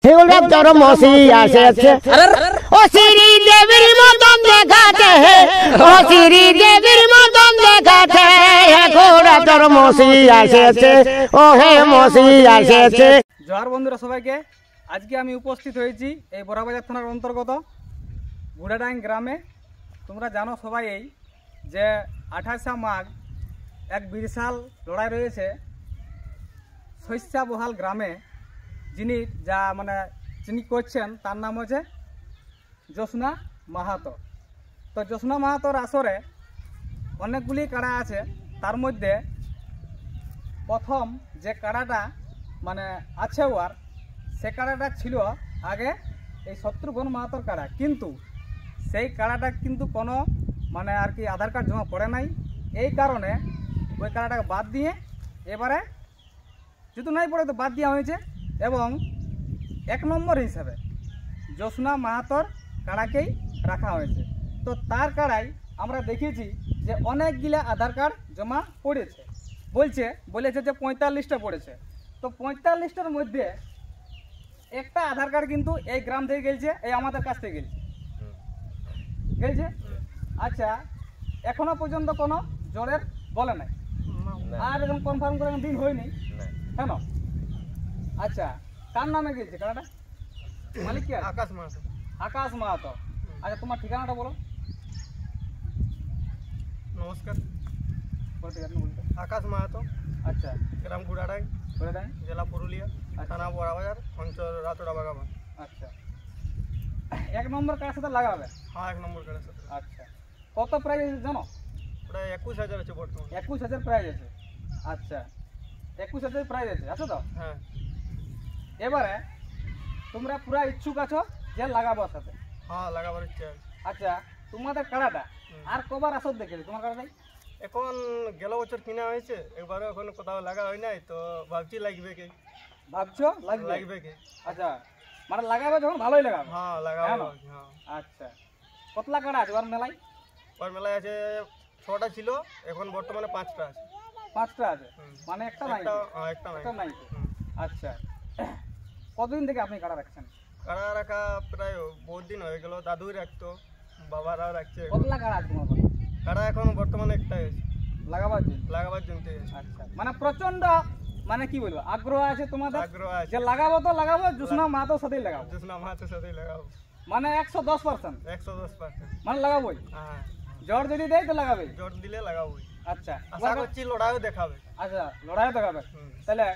হেগুলা তোর মসি আসেছে ও শ্রী দেবীর মতন দেখাতে ও শ্রী দেবীর মতন দেখাতে হেগুলা তোর মসি আসেছে ও হে মসি আসেছে। জোহার বন্ধুরা সবাইকে, আজকে আমি উপস্থিত হয়েছি এই বড়াবাজার থানার অন্তর্গত গুড়াডাং গ্রামে। তোমরা জানো সবাই এই যে 28শে মাঘ এক বিশাল লড়াই রয়েছে শস্যাবহাল গ্রামে। যিনি করছেন তার নাম হচ্ছে জ্যোৎস্না মাহাতো। তো জ্যোৎস্না মাহাতোর আসরে অনেকগুলি কাড়া আছে, তার মধ্যে প্রথম যে কাড়াটা আছে ওর, সে কাড়াটা ছিল আগে এই শত্রুঘ্ন মাহাতোর কাড়া, কিন্তু সেই কাড়াটা কিন্তু কোনো আর কি আধার কার্ড জমা পড়ে নাই। এই কারণে ওই কাড়াটাকে বাদ দিয়ে এবারে যেহেতু নাই পড়ে তো বাদ দেওয়া হয়েছে এবং 1 নম্বর হিসাবে জ্যোৎস্না মাহাতোর কাড়াকেই রাখা হয়েছে। তো তার কাড়াই আমরা দেখেছি যে অনেকগুলা আধার কার্ড জমা পড়েছে, বলেছে যে 45টা পড়েছে। তো 45টার মধ্যে একটা আধার কার্ড কিন্তু এই গ্রাম থেকে গেছে, এই আমাদের কাছ থেকে গেছে। আচ্ছা, এখনো পর্যন্ত কোনো জোরের বলে নাই, আর এরকম কনফার্ম করে দিন হয়নি কেন? আচ্ছা, কার নামে গেছে কাড়াটা? মালিক কি? আকাশ মাহাতো। আকাশ মাহাতো। আচ্ছা, তোমার ঠিকানাটা বলো। নমস্কার, বলতে আকাশ মাহাতো। আচ্ছা, গ্রাম গুড়াডাং, জেলা পুরুলিয়া, থানা বড়াবাজার, অঞ্চল রাতোড়া বাগাবান। আচ্ছা, 1 নম্বর কার সাথে লাগাবে? হ্যাঁ, 1 নম্বর কার সাথে। আচ্ছা, কত প্রাইজ আছে জানো? ওটা 21,000 আছে বর্তমানে। 21,000 প্রাইজ আছে। আচ্ছা, 21,000 প্রাইজ আছে তো? হ্যাঁ। এবারে তোমরা পুরা ইচ্ছুক আছো যে লাগাবো সাথে? হ্যাঁ, লাগাবার ইচ্ছা আছে। আচ্ছা, তোমাদের কাড়াটা আর কবার আসর দেখেছে তোমার কাড়াটাই? এখন গেল বছর কিনা হয়েছে, একবারও এখন কোথাও লাগা হয় নাই, তো ভাবছি লাগবে কি। ভাবছো লাগবে কি? আচ্ছা, লাগাবে যখন ভালোই লাগাবে। হ্যাঁ, লাগাবো। হ্যাঁ। আচ্ছা, কতলা কাড়া আছে ওর মেলায়? ওর মেলায় আছে 6টা ছিল, এখন বর্তমানে 5টা আছে। 5টা আছে, একটা নাই? একটা নাই। আচ্ছা, কতদিন থেকে আপনি কাড়া রাখছেন? কাড়া রাখা প্রায় বহুত দিন হয়ে গেল, দাদুই রাখতো, বাবারাও রাখছে। কতলা কাড়া আছে তোমার? কাড়া এখন বর্তমানে একটাই আছে, লাগাবার জন্য। আচ্ছা, প্রচন্ড কি বলবো আগ্রহ আছে তোমাদের? আগ্রহ আছে যে লাগাবো তো লাগাবো, জ্যোৎস্না মাহাতোর সাথেই লাগাবো। জ্যোৎস্না মাহাতোর সাথেই লাগাবো, 110%। 110% লাগাবোই। হ্যাঁ, জোর যদি দেয় তো লাগাবে, জোর দিলে লাগাবোই। আচ্ছা, আশা করছি লড়াইও দেখাবে। আচ্ছা, লড়াইও দেখাবে। তাহলে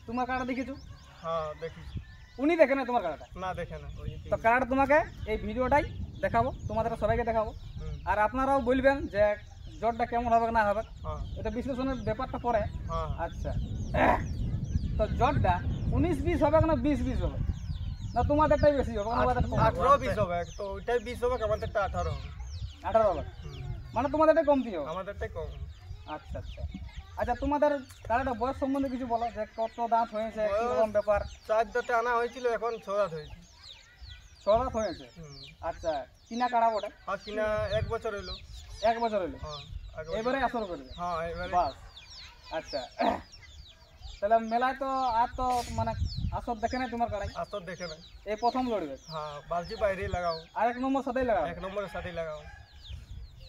তোমার কাড়া দেখেছো? হ্যাঁ, দেখিছি। উনি দেখে না তোমার কাড়াটা? না, দেখে না। তো কাড়াটা তোমাকে এই ভিডিওটাই দেখাবো, তোমাদের সবাইকে দেখাবো, আর আপনারাও বলবেন যে জোরটা কেমন হবে না হবে। এটা বিশ্লেষণের ব্যাপারটা পরে। আচ্ছা, তো জোরটা 19-20 হবে না 20-20 হবে? না তোমাদেরটাই বেশি হবে? 18-20 হবে। তো ওইটাই 20 হবে, আমাদেরটা 18 হবে। 18 হবে, তোমাদেরটাই কমতি হবে? আমাদেরটাই কম। আচ্ছা আচ্ছা। আচ্ছা, তোমাদের কাড়াটা বয়স সম্বন্ধে কিছু বলো, যে কত দাঁত হয়েছে, কিরকম ব্যাপার? 4 দাঁতে আনা হয়েছিল, এখন 6 দাঁত হয়েছে। 6 দাঁত হয়েছে। আচ্ছা, কিনা কাড়া ওটা? হ্যাঁ, কিনা 1 বছর হইলো। 1 বছর হইলো? এবারে আসর করবে? হ্যাঁ, এবারে। বাস। আচ্ছা, তাহলে মেলায় তো আর তো আসর দেখে নাই তোমার কাড়াই? আসর দেখে নাই, এই প্রথম লড়বে। হ্যাঁ, বালজি বাইরেই লাগাও। আর 1 নম্বর সাথেই লাগাও? 1 নম্বরের সাথেই লাগাও।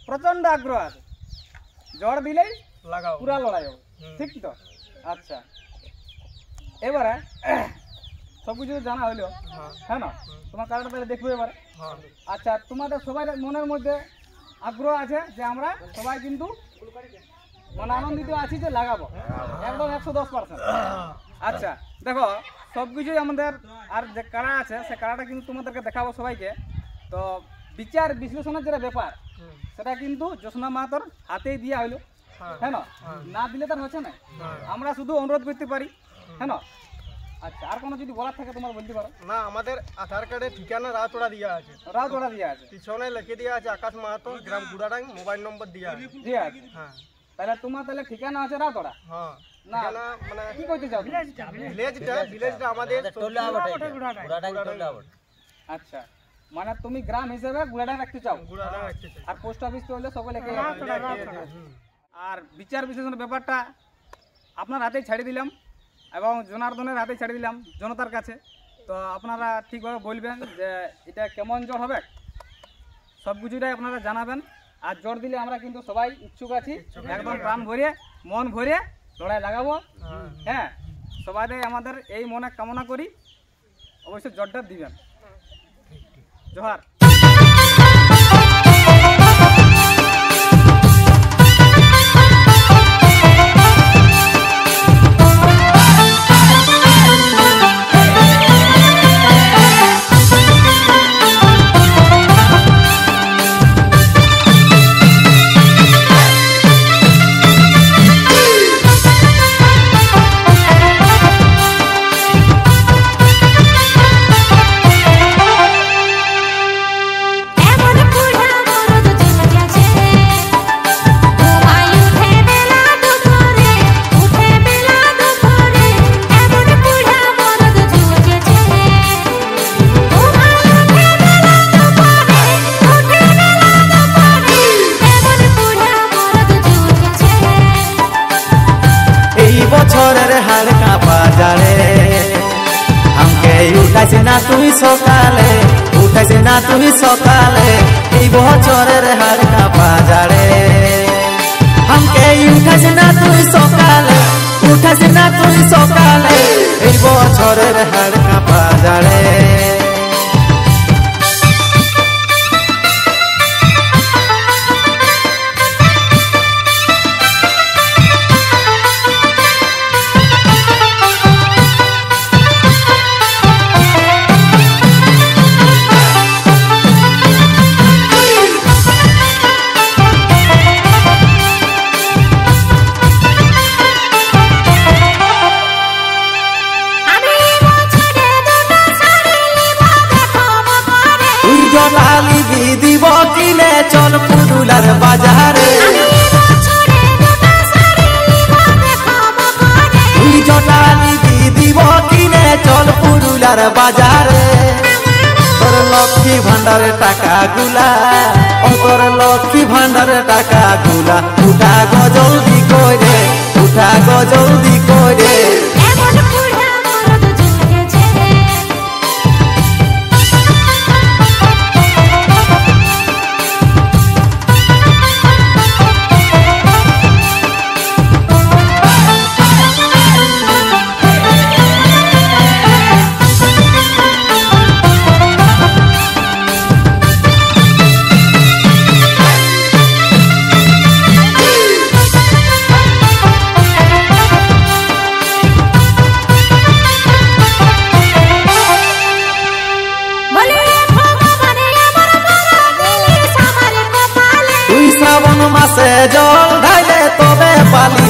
প্রচন্ড আগ্রহ আছে, জ্বর দিলেই লাগাও, পুরা লড়াই হবে, ঠিক তো? আচ্ছা, এবারে সবকিছু জানা হইলো, হ্যাঁ না? তোমার কাড়াটা তাহলে দেখবো এবারে। আচ্ছা, তোমাদের সবাই মনের মধ্যে আগ্রহ আছে যে আমরা সবাই কিন্তু আনন্দিত আছি যে লাগাবো, একদম 110%। আচ্ছা, দেখো সবকিছুই আমাদের, আর যে কাড়া আছে সে কাড়াটা কিন্তু তোমাদেরকে দেখাবো সবাইকে। তো বিচার বিশ্লেষণের যেটা ব্যাপার, সেটা কিন্তু জ্যোৎস্না মাহাতোর হাতেই দিয়া হইলো, হ্যাঁ না দিলে তার হচ্ছে না। আমরা শুধু অনুরোধ করতে পারি, হ্যাঁ না? আচ্ছা, আর কোনো যদি বলার থাকে তোমার বলতে পারো। না, আমাদের আধার কার্ডে ঠিকানা রাতোড়া দিয়া আছে। রাতোড়া দিয়া আছে, পিছনে লিখে দিয়া আছে আকাশ মাহাতো, গ্রাম গুড়াডাং, মোবাইল নম্বর দিয়া আছে। হ্যাঁ, তাহলে তোমার তাহলে ঠিকানা আছে রাতোড়া? হ্যাঁ, না কি কইতে চাও? ভিলেজটা আমাদের আচ্ছা, তুমি গ্রাম হিসেবে গুড়াডাং রাখতে চাও? গুড়াডাং রাখতে চাই। আর পোস্ট অফিস তো হলে সকলে আর বিচার বিশ্লেষণের ব্যাপারটা আপনার হাতেই ছাড়ি দিলাম এবং জনার্দনের হাতে ছেড়ে দিলাম জনতার কাছে। তো আপনারা ঠিকভাবে বলবেন যে এটা কেমন জ্বর হবে, সব কিছুটাই আপনারা জানাবেন। আর জ্বর দিলে আমরা কিন্তু সবাই ইচ্ছুক আছি, একদম প্রাণ ভরিয়ে মন ভরিয়ে লড়াই লাগাবো। হ্যাঁ, সবাই আমাদের এই মনে কামনা করি, অবশ্যই জ্বরটা দিবেন। জোহার। উঠাইছে না তুই সকালে, উঠাইছে না তুই সকালে, এই বছরের হাড় কাঁপা জাড়ে। আমাকে উঠাইছে না তুই সকালে, উঠাইছে না তুই সকালে, এই বছরের হাড় কাঁপা জাড়ে। দিব কিনে চল পুরুলার বাজারে, তুই জটালি দিব কিনে চল পুরুলার বাজারে। তোর লক্ষ্মী ভান্ডারের টাকা গুলা, তোর লক্ষ্মী ভান্ডারের টাকা গুলা, উঠা গো জলদি করে, উঠা গো জলদি করে। শ্রাবণ মাসে জল ঢাইলে তবে পালি